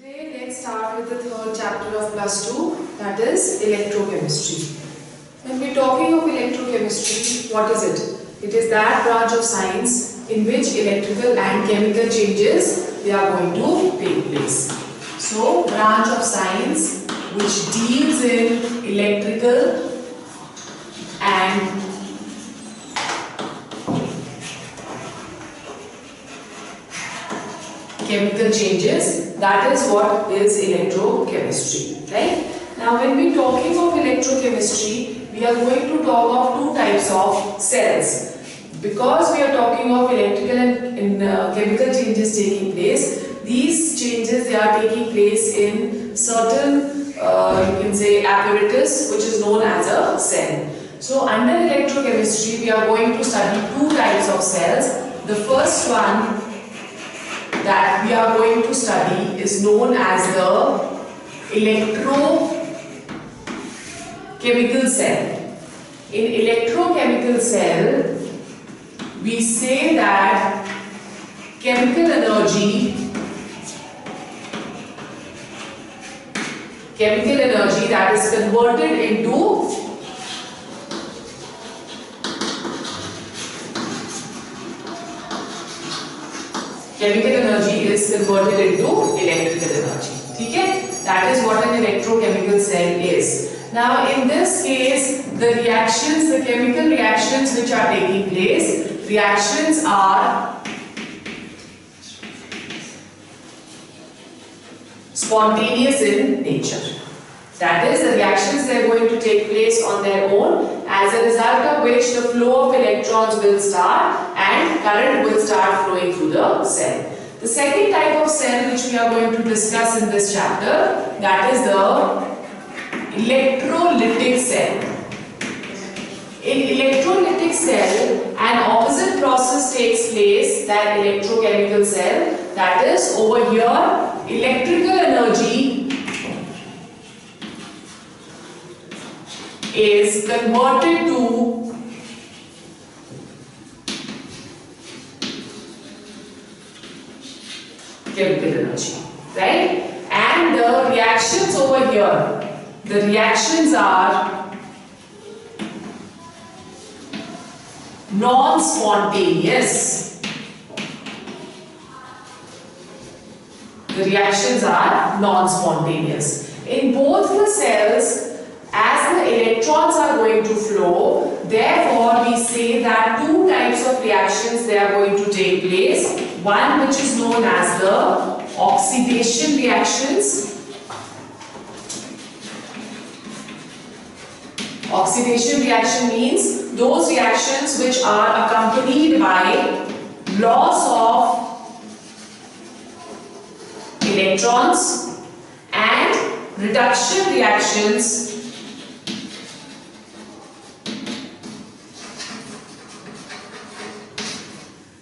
Today let's start with the third chapter of plus 2, that is electrochemistry. When we are talking of electrochemistry, what is it? It is that branch of science in which electrical and chemical changes they are going to take place. So, branch of science which deals in electrical and chemical changes, that is what is electrochemistry, right? Now when we are talking of electrochemistry, we are going to talk of two types of cells. Because we are talking of electrical and chemical changes taking place, these changes they are taking place in certain, you can say, apparatus which is known as a cell. So under electrochemistry, we are going to study two types of cells. The first one that we are going to study is known as the electrochemical cell. In electrochemical cell, we say that chemical energy that is converted into electrical energy. Okay? That is what an electrochemical cell is. Now in this case, the reactions, the chemical reactions which are taking place, reactions are spontaneous in nature. That is, the reactions they are going to take place on their own, as a result of which the flow of electrons will start and current will start flowing through the cell. The second type of cell which we are going to discuss in this chapter, that is the electrolytic cell. In electrolytic cell, an opposite process takes place than electrochemical cell. That is, over here, electrical energy is converted to chemical energy, right? And the reactions over here, the reactions are non-spontaneous. The reactions are non-spontaneous. In both the cells, as the electrons are going to flow, therefore we say that two types of reactions they are going to take place. One which is known as the oxidation reactions. Oxidation reaction means those reactions which are accompanied by loss of electrons, and reduction reactions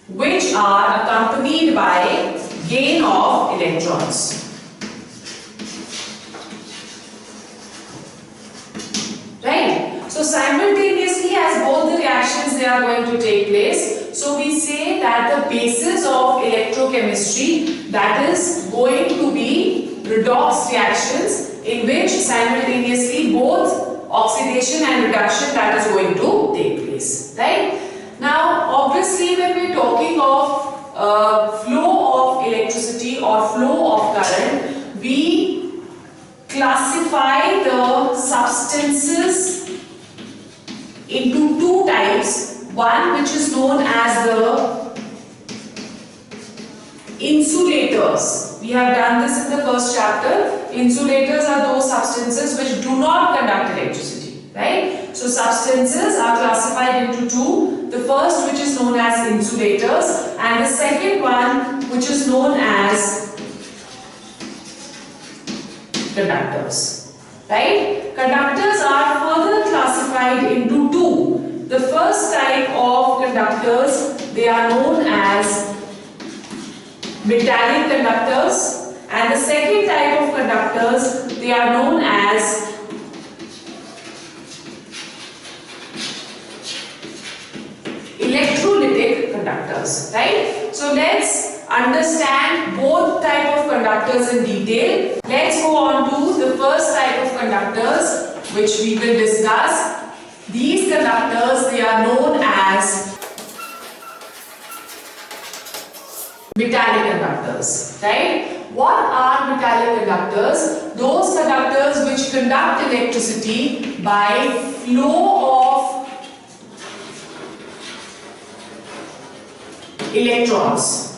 which are accompanied by gain of electrons. Right? So simultaneously, as both the reactions they are going to take place, so we say that the basis of electrochemistry, that is going to be redox reactions, in which simultaneously both oxidation and reduction that is going to take place. Right? Now, obviously, when we are talking of flow of electricity or flow of current, we classify the substances into two types. One which is known as the insulators. We have done this in the first chapter. Insulators are those substances which do not conduct electricity, right? So substances are classified into two. The first which is known as insulators, and the second one which is known as conductors, right? Conductors are further classified into two. The first type of conductors, they are known as metallic conductors, and the second type of conductors, they are known as electrolytic conductors, right? So let's understand both type of conductors in detail. Let's go on to the first type of conductors which we will discuss. These conductors, they are known as metallic conductors, right? What are metallic conductors? Those conductors which conduct electricity by flow of electrons.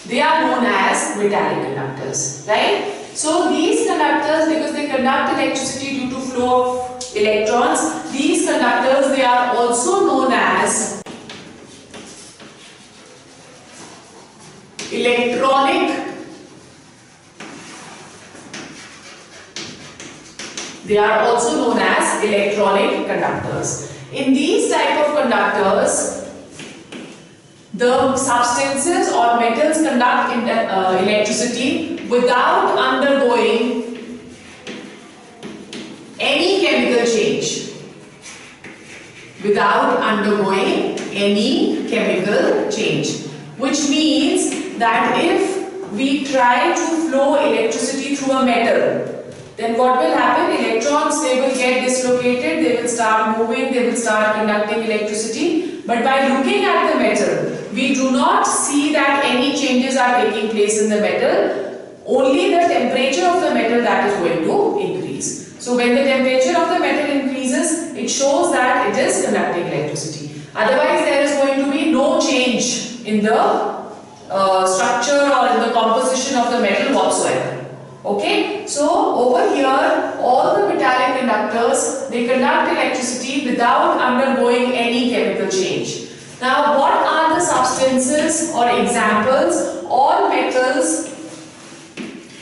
They are known as metallic conductors, right? So these conductors, because they conduct electricity due to flow of electrons, these conductors, they are also known as electronic. They are also known as electronic conductors. In these type of conductors, the substances or metals conduct electricity without undergoing any chemical change. Without undergoing any chemical change. Which means that if we try to flow electricity through a metal, then what will happen? Electrons, they will get dislocated, they will start moving, they will start conducting electricity. But by looking at the metal, we do not see that any changes are taking place in the metal. Only the temperature of the metal that is going to increase. So when the temperature of the metal increases, it shows that it is conducting electricity. Otherwise, there is going to be no change in the structure or in the composition of the metal whatsoever. Okay, so over here, all the metallic conductors, they conduct electricity without undergoing any chemical change. Now, what are the substances or examples? All metals,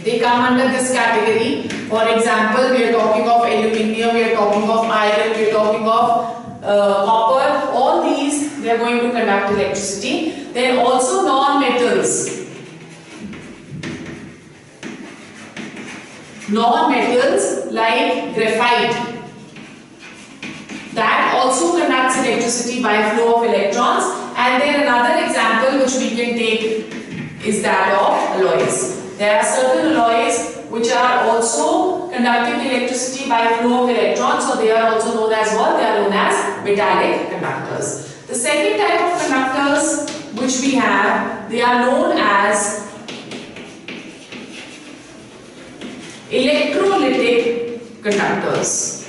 they come under this category. For example, we are talking of aluminium, we are talking of iron, we are talking of copper. All these, they are going to conduct electricity. Then also non-metals. Non-metals like graphite, that also conducts electricity by flow of electrons. And then another example which we can take is that of alloys. There are certain alloys which are also conducting electricity by flow of electrons, so they are also known as what? They are known as metallic conductors. The second type of conductors which we have, they are known as electrolytic conductors.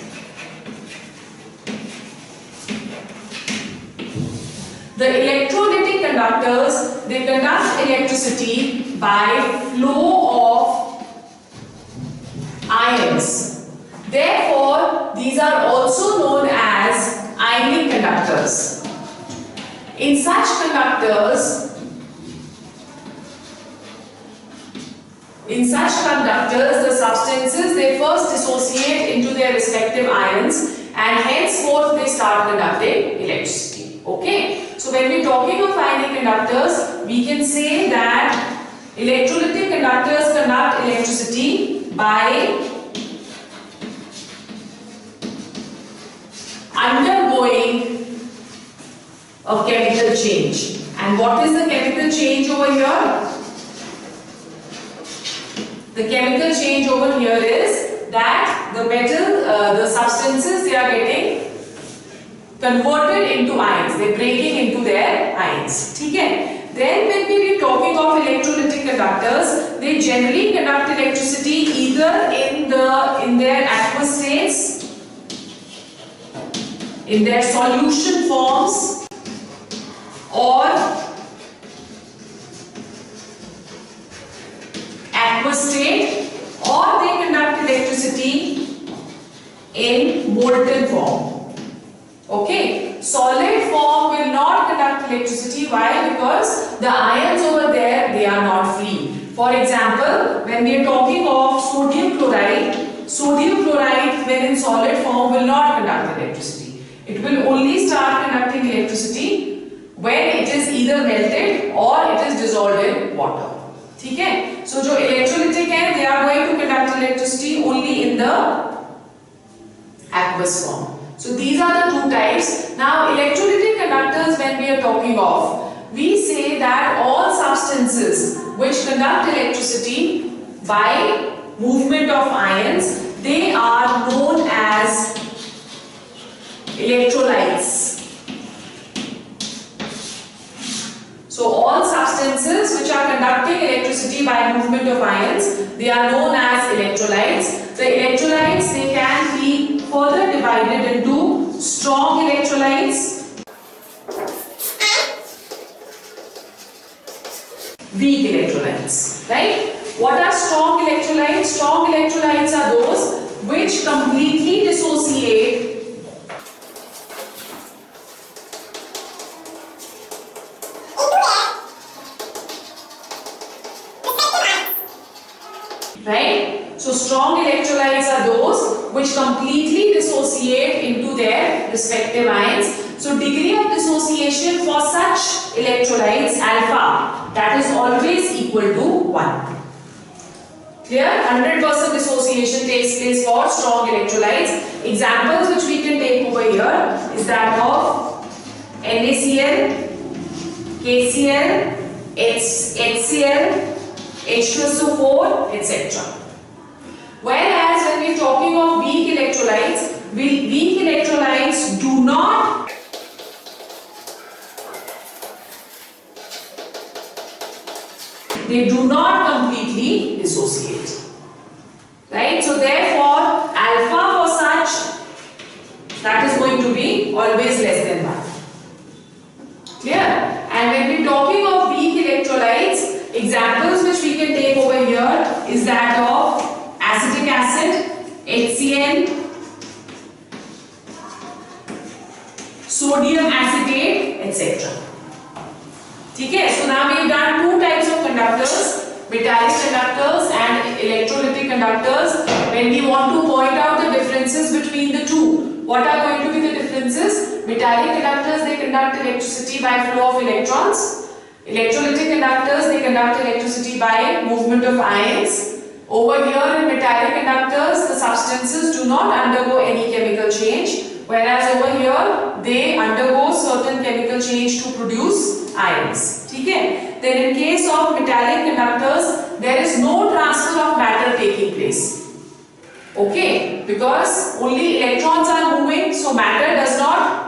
The electrolytic conductors, they conduct electricity by flow of ions. Therefore, these are also known as ionic conductors. In such conductors, the substances, they first dissociate into their respective ions and henceforth they start conducting electricity. Okay? So when we are talking of ionic conductors, we can say that electrolytic conductors conduct electricity by undergoing a chemical change. And what is the chemical change over here? The chemical change over here is that the metal, the substances, they are getting converted into ions. They are breaking into their ions. Okay? Then when we are talking of electrolytic conductors, they generally conduct electricity either in their aqueous states, in their solution forms, or aqueous state, or they conduct electricity in molten form. Okay, solid form will not conduct electricity. Why? Because the ions over there, they are not free. For example, when we are talking of sodium chloride when in solid form will not conduct electricity. It will only start conducting electricity when it is either melted or it is dissolved in water. ठीक है? So जो electrolytic है, they are going to conduct electricity only in the aqueous form. So these are the two types. Now electrolytic conductors, when we are talking of, we say that all substances which conduct electricity by movement of ions, they are known as electrolytes. So all substances which are conducting electricity by movement of ions, they are known as electrolytes. The electrolytes, they can be further divided into strong electrolytes, weak electrolytes, right? What are strong electrolytes? Strong electrolytes are those which completely dissociate right? So strong electrolytes are those which completely dissociate into their respective ions. So degree of dissociation for such electrolytes alpha, that is always equal to 1. Clear? 100% dissociation takes place for strong electrolytes. Examples which we can take over here is that of NaCl, KCl, HCl, H2SO4, etc. Whereas when we are talking of weak electrolytes do not completely dissociate. Right? So therefore, alpha for such, that is going to be always less than 1. Clear? And when we are talking of weak electrolytes, examples which we can take over here is that of acetic acid, HCl, sodium acetate, etc. Okay, so now we have done two types of conductors, metallic conductors and electrolytic conductors. When we want to point out the differences between the two, what are going to be the differences? Metallic conductors, they conduct electricity by flow of electrons. Electrolytic conductors, they conduct electricity by movement of ions. Over here in metallic conductors, the substances do not undergo any chemical change, whereas over here, they undergo certain chemical change to produce ions. Okay? Then in case of metallic conductors, there is no transfer of matter taking place. Okay? Because only electrons are moving, so matter does not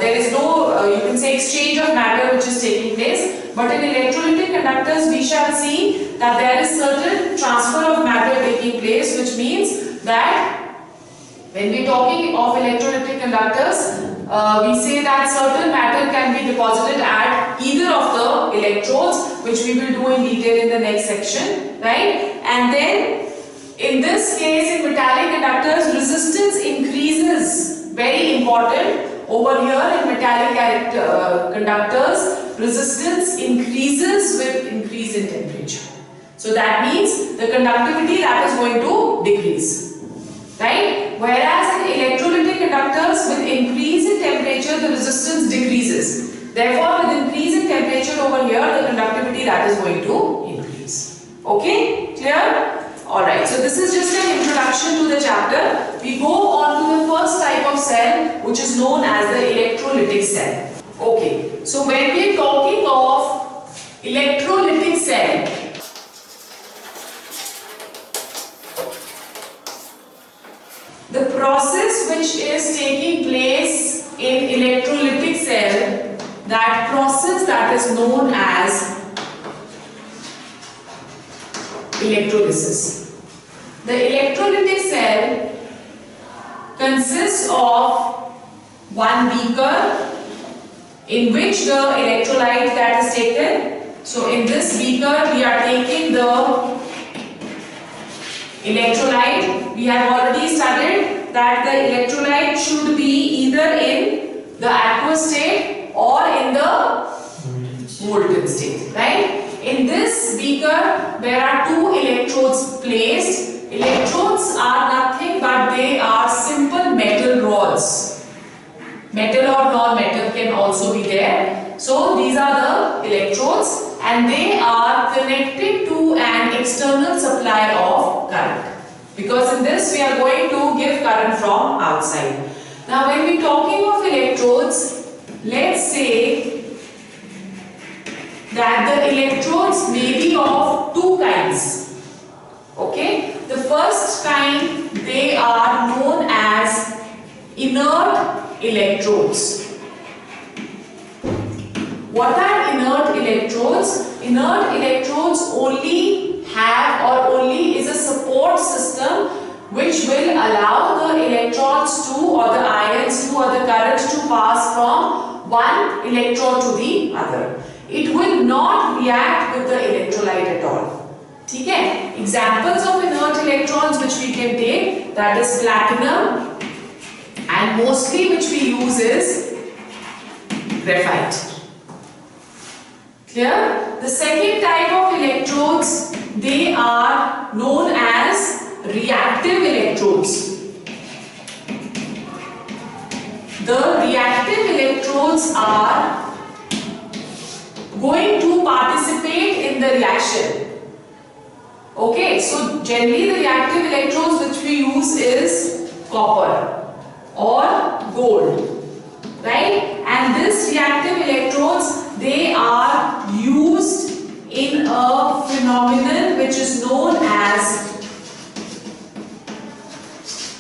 there is no, you can say, exchange of matter which is taking place. But in electrolytic conductors, we shall see that there is certain transfer of matter taking place, which means that when we are talking of electrolytic conductors, we say that certain matter can be deposited at either of the electrodes, which we will do in detail in the next section, right? And then in this case, in metallic conductors, resistance increases, very important. Over here in metallic conductors, resistance increases with increase in temperature. So that means the conductivity that is going to decrease, right? Whereas in electrolytic conductors, with increase in temperature, the resistance decreases. Therefore, with increase in temperature over here, the conductivity that is going to increase. Okay? Clear? Alright, so this is just an introduction to the chapter. We go on to the first type of cell, which is known as the electrolytic cell. Okay, so when we are talking of electrolytic cell, the process which is taking place in electrolytic cell, that process that is known as electrolysis. The electrolytic cell consists of one beaker in which the electrolyte that is taken. So in this beaker we are taking the electrolyte. We have already studied that the electrolyte should be either in the aqueous state or in the molten state, right? In this beaker, there are two electrodes placed. Electrodes are nothing but they are simple metal rods. Metal or non-metal can also be there. So these are the electrodes and they are connected to an external supply of current. Because in this we are going to give current from outside. Now when we are talking of electrodes, let's say that the electrodes may be of two kinds. Okay, the first kind, they are known as inert electrodes. What are inert electrodes? Inert electrodes only have or only is a support system which will allow the electrons to, or the ions to, or the current to pass from one electrode to the other. It will not react with the electrolyte at all. Okay? Examples of inert electrons which we can take, that is platinum, and mostly which we use is graphite. Clear? The second type of electrodes, they are known as reactive electrodes. The reactive electrodes are going to participate in the reaction. Okay, so generally the reactive electrodes which we use is copper or gold, right? And this reactive electrodes, they are used in a phenomenon which is known as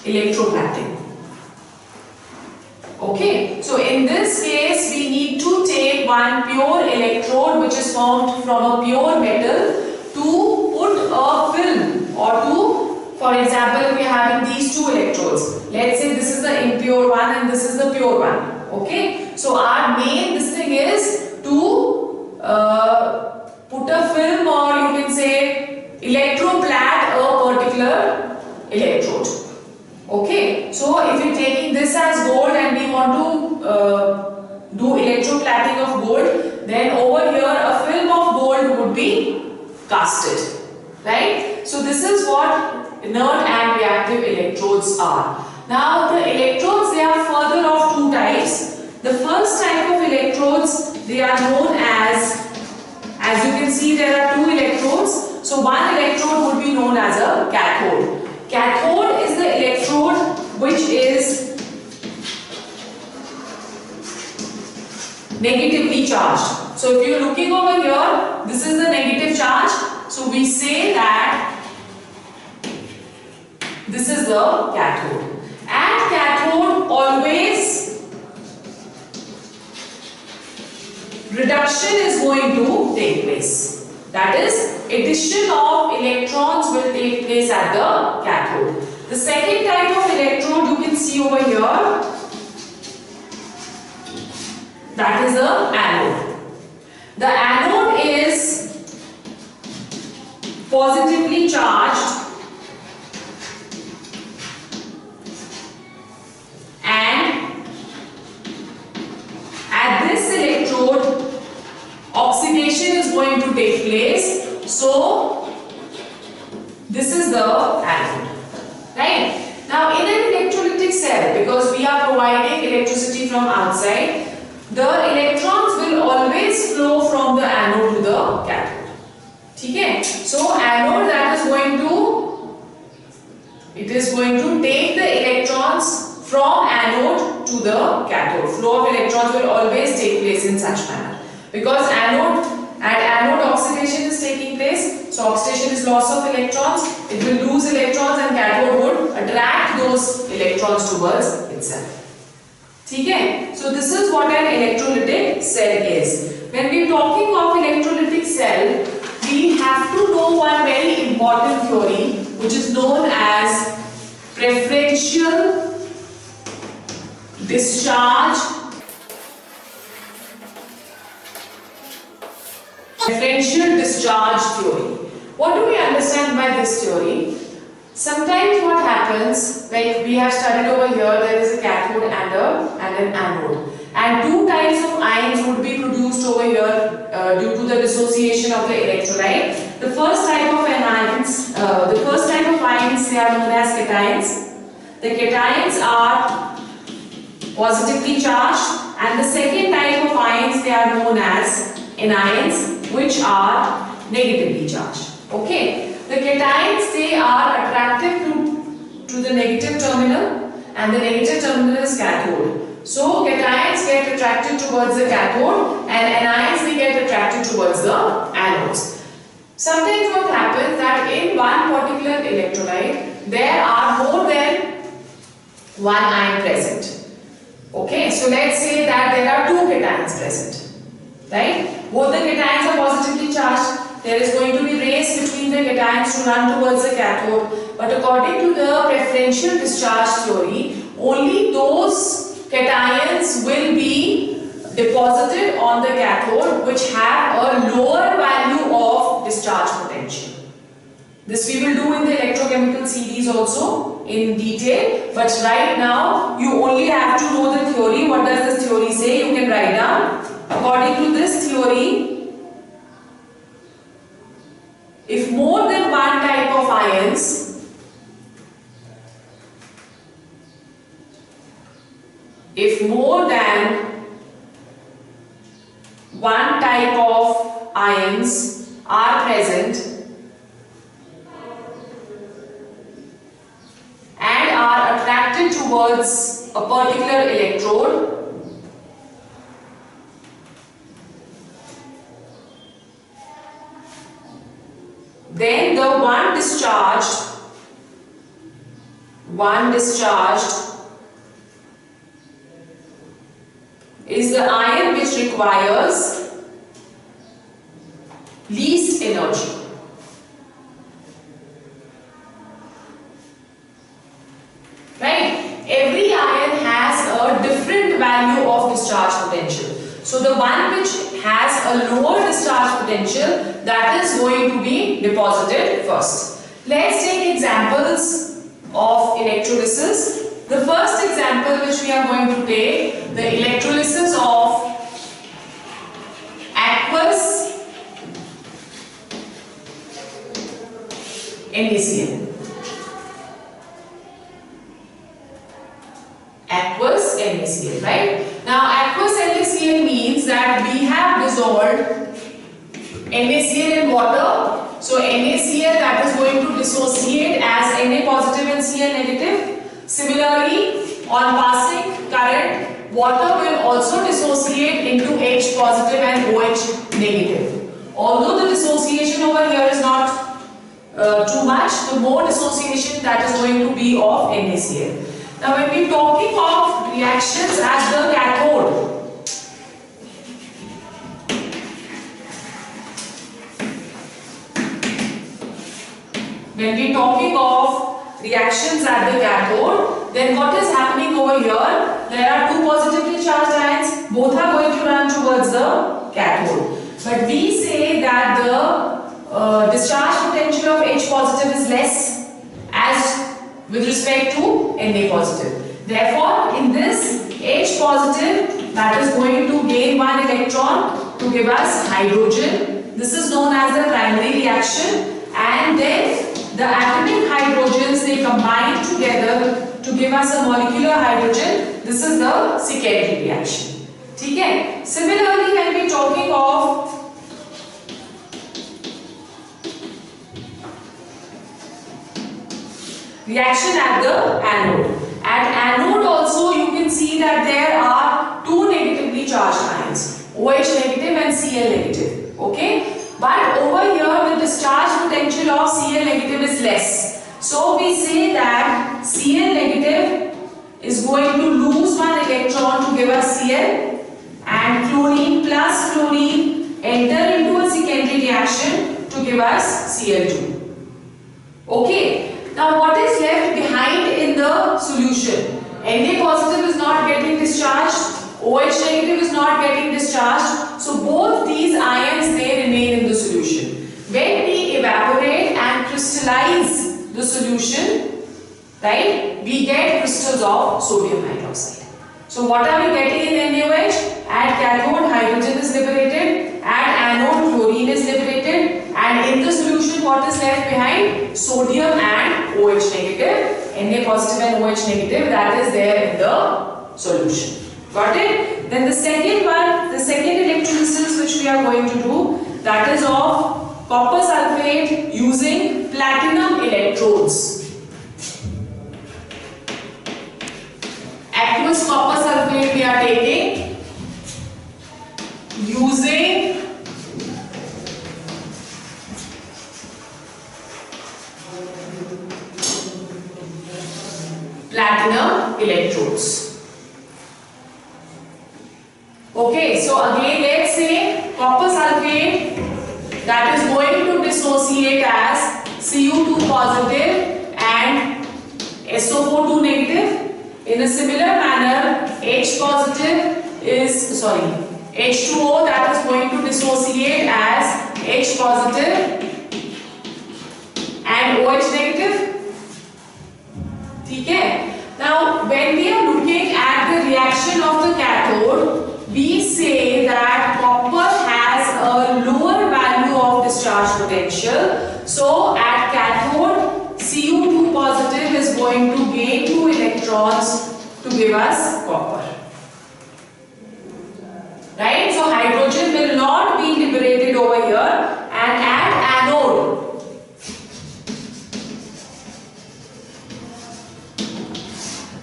electroplating. Okay, so in this case we need to take one pure electrode which is formed from a pure metal to put a film, or to, for example, if we are having these two electrodes, let's say this is the impure one and this is the pure one. Okay, so our main this thing is to put a film, or you can say electroplat a particular electrode. Okay, so if you're taking this as gold and we want to do electroplating of gold, then over here a film of gold would be casted, right? So this is what inert and reactive electrodes are. Now the electrodes, they are further of two types. The first type of electrodes, they are known as you can see there are two electrodes. So one electrode would be known as a cathode. Cathode is the electrode which is negatively charged. So if you are looking over here, this is the negative charge. So we say that this is the cathode. At cathode, always reduction is going to take place. That is, addition of electrons will take place at the cathode. The second type of electrode you can see over here, that is the anode. The anode is positively charged and at this electrode oxidation is going to take place. So this is the anode, right? Now in an electrolytic cell, because we are providing electricity from outside, the electrons will always flow from the anode to the cathode. Okay? So anode, that is going to, it is going to take the electrons from anode to the cathode. Flow of electrons will always take place in such manner. Because at anode oxidation is taking place, so oxidation is loss of electrons, it will lose electrons and cathode would attract those electrons towards itself. Okay? So this is what an electrolytic cell is. When we are talking of electrolytic cell, we have to know one very important theory which is known as preferential discharge. Preferential discharge theory. What do we understand by this theory? Sometimes what happens, like we have studied over here, there is a cathode and an anode, and two types of ions would be produced over here due to the dissociation of the electrolyte. The first type of ions, they are known as cations. The cations are positively charged, and the second type of ions, they are known as anions, which are negatively charged. Okay, the cations, they are attractive to the negative terminal, and the negative terminal is cathode. So cations get attracted towards the cathode and anions they get attracted towards the anodes. Sometimes what happens that in one particular electrolyte there are more than one ion present. Okay, so let's say that there are two cations present, right? Both the cations are positively charged. There is going to be race between the cations to run towards the cathode. But according to the preferential discharge theory, only those cations will be deposited on the cathode which have a lower value of discharge potential. This we will do in the electrochemical series also in detail, but right now you only have to know the theory. What does this theory say? You can write down. According to this theory, if more than one type of ions are present and are attracted towards a particular electrode, then the one discharged is the ion which requires least energy. Right? Every ion has a different value of discharge potential. So the one which has a lower discharge potential, that is going to be deposited first. Let's take examples of electrolysis. The first example which we are going to take, the electrolysis of aqueous NaCl. Aqueous NaCl, right? Now aqueous NaCl means that we have dissolved NaCl in water. So NaCl that is going to dissociate as Na positive and Cl negative. Similarly, on passing current, water will also dissociate into H positive and OH negative. Although the dissociation over here is not too much, the more dissociation that is going to be of NaCl. Now when we are talking of reactions as the cathode, then what is happening over here? There are two positively charged ions, both are going to run towards the cathode. But we say that the discharge potential of H positive is less as with respect to Na positive. Therefore, in this H positive that is going to gain one electron to give us hydrogen. This is known as the primary reaction, and then the atomic hydrogens they combine together to give us a molecular hydrogen. This is the secondary reaction. Okay? Similarly, when we are talking of reaction at the anode. At anode also you can see that there are two negatively charged ions, OH negative and Cl negative. Okay? But over here the discharge potential of Cl negative is less. So we say that Cl negative is going to lose one electron to give us Cl, and chlorine plus chlorine enter into a secondary reaction to give us Cl2. Okay? Now what is left behind in the solution? Na positive is not getting discharged, OH negative is not getting discharged. So both these ions they remain in the solution. When we evaporate and crystallize the solution, right, we get crystals of sodium hydroxide. So what are we getting in NaOH? At cathode hydrogen is liberated, at anode chlorine is liberated, and in the solution what is left behind? Sodium and OH negative, Na positive and OH negative, that is there in the solution. Got it? Then the second one, the second electrolysis which we are going to do, that is of copper sulfate using platinum electrodes. Aqueous copper sulfate we electrodes. Okay, so again let's say copper sulfate that is going to dissociate as Cu2 positive and SO4 2 negative. In a similar manner, H2O that is going to dissociate as H positive and OH negative. Okay. Now, when we are looking at the reaction of the cathode, we say that copper has a lower value of discharge potential. So, at cathode, Cu2 positive is going to gain 2 electrons to give us copper. Right? So, hydrogen will not be liberated over here, and at anode,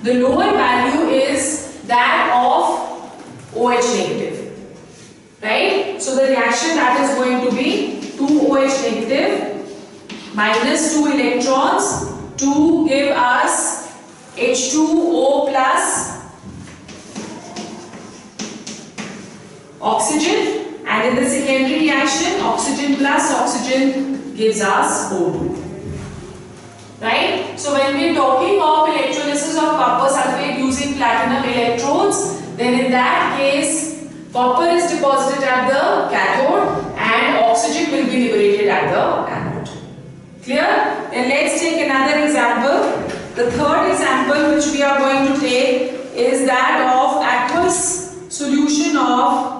the lower value is that of OH negative. Right? So, the reaction that is going to be 2 OH negative minus 2 electrons to give us H2O plus oxygen, and in the secondary reaction oxygen plus oxygen gives us O2. Right? So when we are talking of electrolysis of copper sulfate using platinum electrodes, then in that case copper is deposited at the cathode and oxygen will be liberated at the anode. Clear? Then let's take another example. The third example which we are going to take is that of aqueous solution of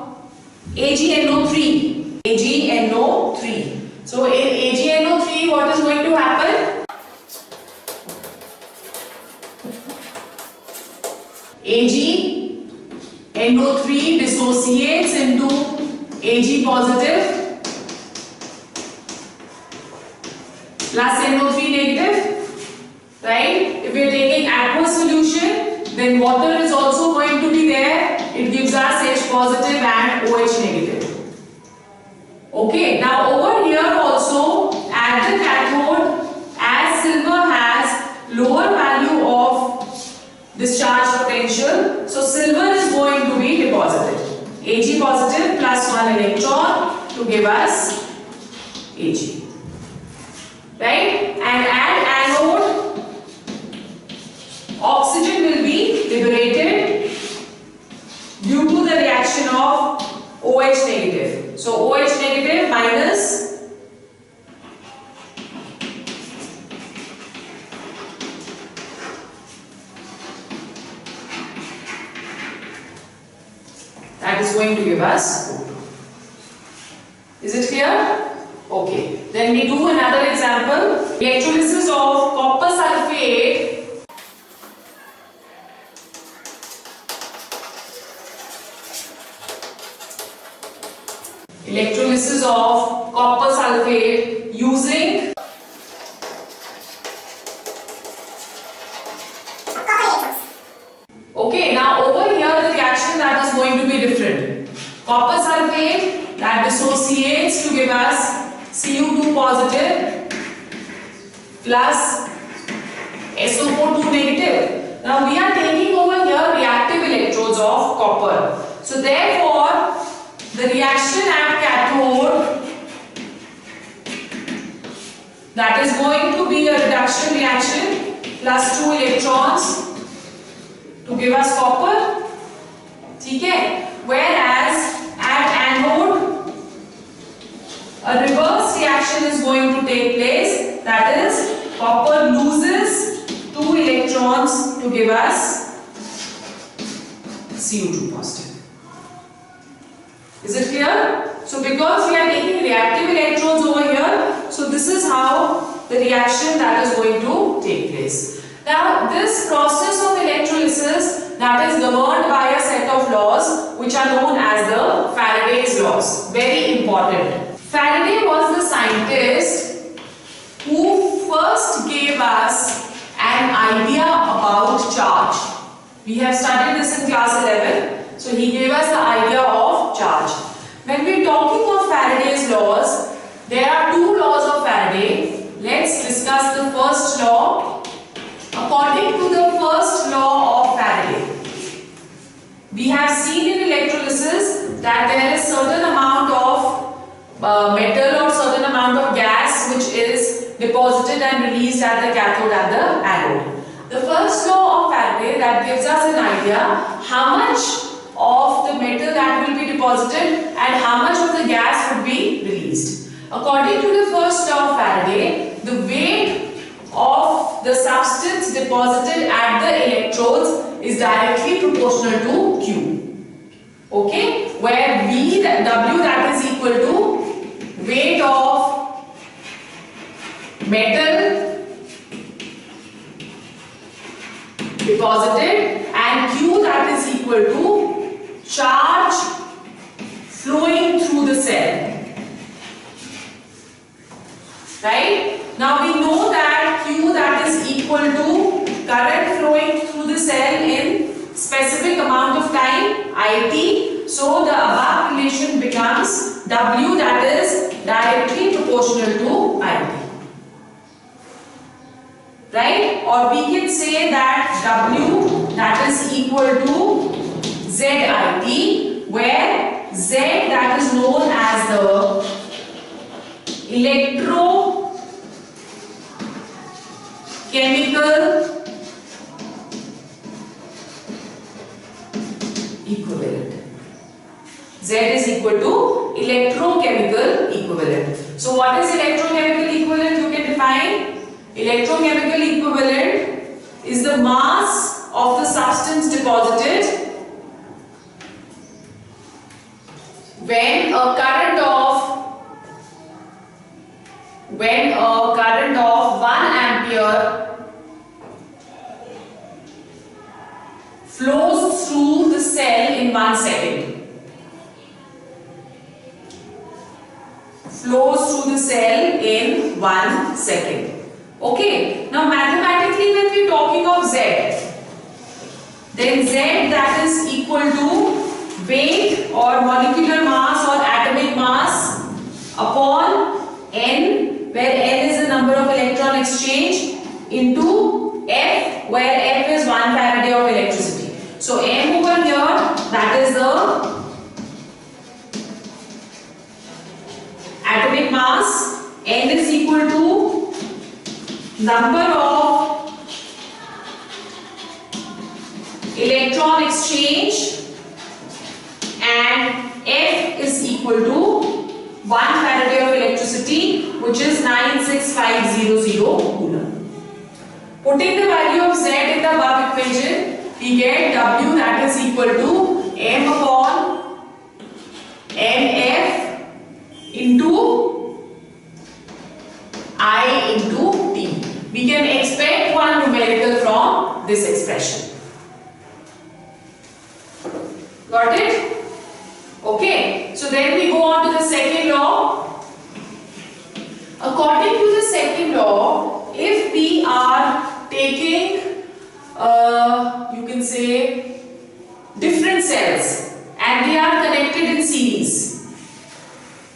AgNO3. AgNO3. So in AgNO3, what is going to happen? AgNO3 dissociates into Ag positive plus NO3 negative. Right? If we are taking aqueous solution, then water is also going to be there. It gives us H positive and OH negative. Okay, now over here also at the cathode, as silver has lower value of discharge potential, so silver is going to be deposited. Ag positive plus 1 electron to give us Ag. Right? And at anode, oxygen will be liberated due to the reaction of OH negative. So OH negative minus that is going to give us O2. Is it clear? Okay. Then we do another example. Electrolysis of copper sulfate using okay, now over here the reaction that is going to be different. Copper sulfate that dissociates to give us Cu2 positive plus SO4 2 negative. Now we are taking over here reactive electrodes of copper. So therefore the reaction at cathode, that is going to be a reduction reaction plus 2 electrons to give us copper. Okay? Whereas at anode a reverse reaction is going to take place, that is copper loses 2 electrons to give us Cu2 positive. Is it clear? So because we are taking reactive electrodes over here, so this is how the reaction that is going to take place. Now this process of electrolysis that is governed by a set of laws which are known as the Faraday's laws. Very important. Faraday was the scientist who first gave us an idea about charge. We have studied this in class 11. So he gave us the idea of charge. When we are talking of Faraday's laws, there are 2 laws of Faraday. Let's discuss the first law. According to the first law of Faraday, have seen in electrolysis that there is certain amount of metal or certain amount of gas which is deposited and released at the cathode and the anode. The first law of Faraday that gives us an idea how much of the metal that will be deposited and how much of the gas would be released. According to the first law of Faraday, the weight of the substance deposited at the electrodes is directly proportional to Q. Okay, where W that is equal to weight of metal deposited and Q that is equal to charge flowing through the cell. Right? Now we know that Q that is equal to current flowing through the cell in specific amount of time, IT. So the above relation becomes W that is directly proportional to IT. Right? Or we can say that W that is equal to ZIT, where Z that is known as the Electrochemical Equivalent. Z is equal to electrochemical equivalent. So what is electrochemical equivalent? You can define electrochemical equivalent is the mass of the substance deposited when a current of 1 ampere flows through the cell in 1 second. Flows through the cell in 1 second. Okay. Now mathematically when we are talking of Z, then Z that is equal to weight or molecular mass or atomic mass upon N, where N is the number of electron exchange, into F, where F is 1 Faraday of electricity. So M over here, that is the atomic mass. N is equal to number of electron exchange, and F is equal to 1 Faraday of electricity, which is 96500 Coulomb. Putting the value of Z in the above equation, we get W that is equal to M upon NF into I into T. We can expect one numerical from this expression. Got it? Okay, so then we go on to the second law. According to the second law, if we are taking, you can say, different cells and they are connected in series.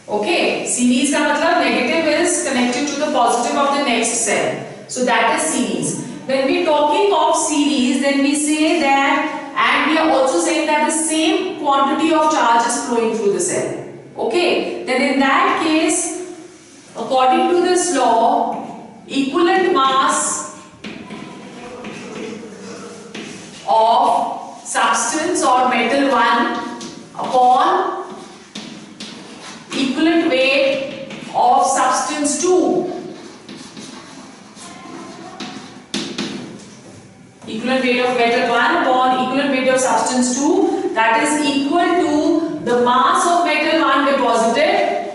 Okay, series ka matlab negative is connected to the positive of the next cell. So that is series. When we are talking of series, then we say that, and we are also saying that the same quantity of charge is flowing through the cell. Okay, then in that case, according to this law, equivalent mass of substance or metal 1 upon equivalent weight of substance 2. Equivalent weight of metal 1 upon equivalent weight of substance 2, that is equal to the mass of metal 1 deposited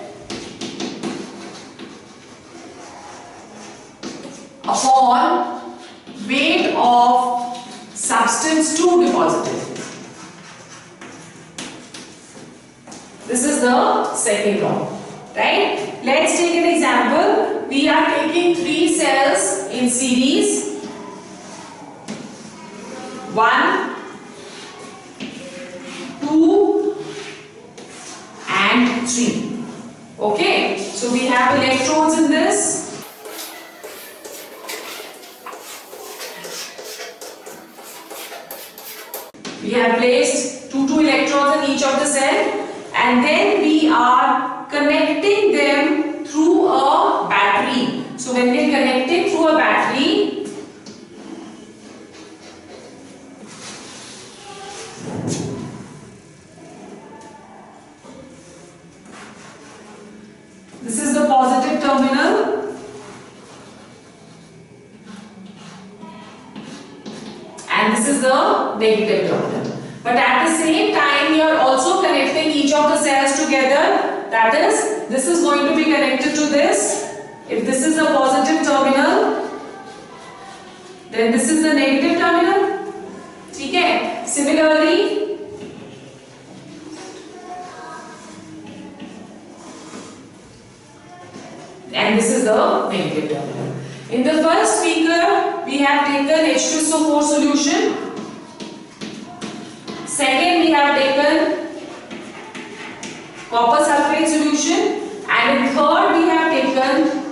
upon weight of substance 2 deposited. This is the second law, right? Let's take an example. We are taking 3 cells in series. 1, 2 and 3. Okay, so we have electrodes in this. We have placed 2 2 each of the cell, and then we are connecting them through a battery. So when we are connecting through a battery, this is the positive terminal and this is the negative terminal. But at the same time, you are also connecting each of the cells together. That is, this is going to be connected to this. If this is the positive terminal, then this is the negative terminal. Okay? Similarly, and this is the negative terminal. In the first beaker, we have taken H2SO4 solution. Second, we have taken copper sulfate solution, and in third, we have taken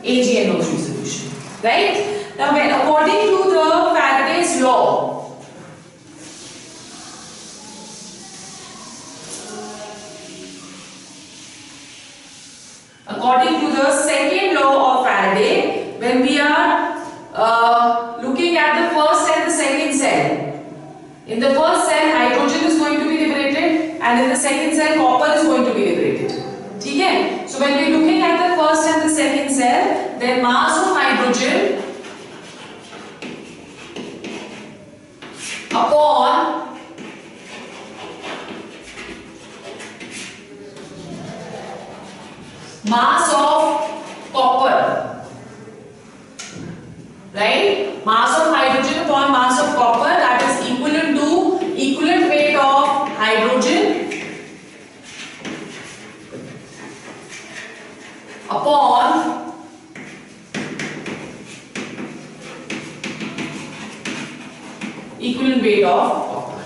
AgNO3 solution. Right? Now, according to the Faraday's law, according to the second law of Faraday, when we are looking at the first and the second cell, in the first cell hydrogen is going to be liberated and in the second cell copper is going to be liberated. Okay? So when we are looking at the first and the second cell, then mass of hydrogen upon mass of copper, right? Mass of hydrogen upon mass of copper, that is equivalent to equivalent weight of hydrogen upon equivalent weight of copper.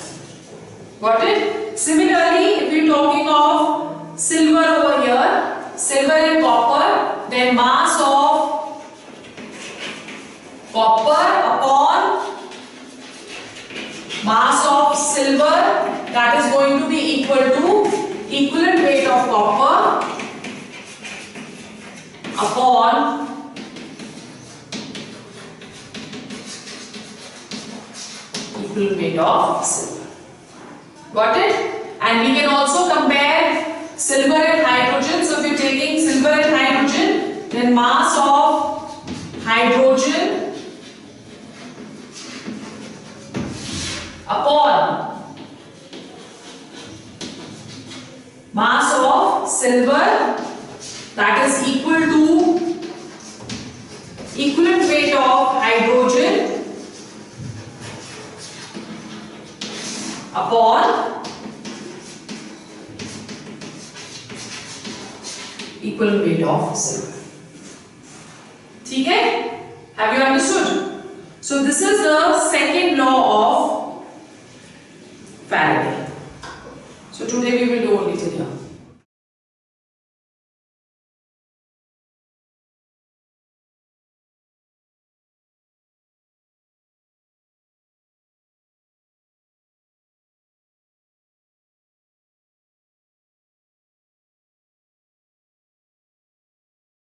Got it? Similarly, if we are talking of silver over here, silver and copper, then mass of copper upon mass of silver, that is going to be equal to equivalent weight of copper upon equivalent weight of silver. Got it? And we can also compare silver and hydrogen. So if you are taking silver and hydrogen, then mass of hydrogen upon mass of silver, that is equal to equivalent weight of hydrogen upon equivalent weight of silver. Okay? Have you understood? So this is the second law of Faraday. So today we will do only till here.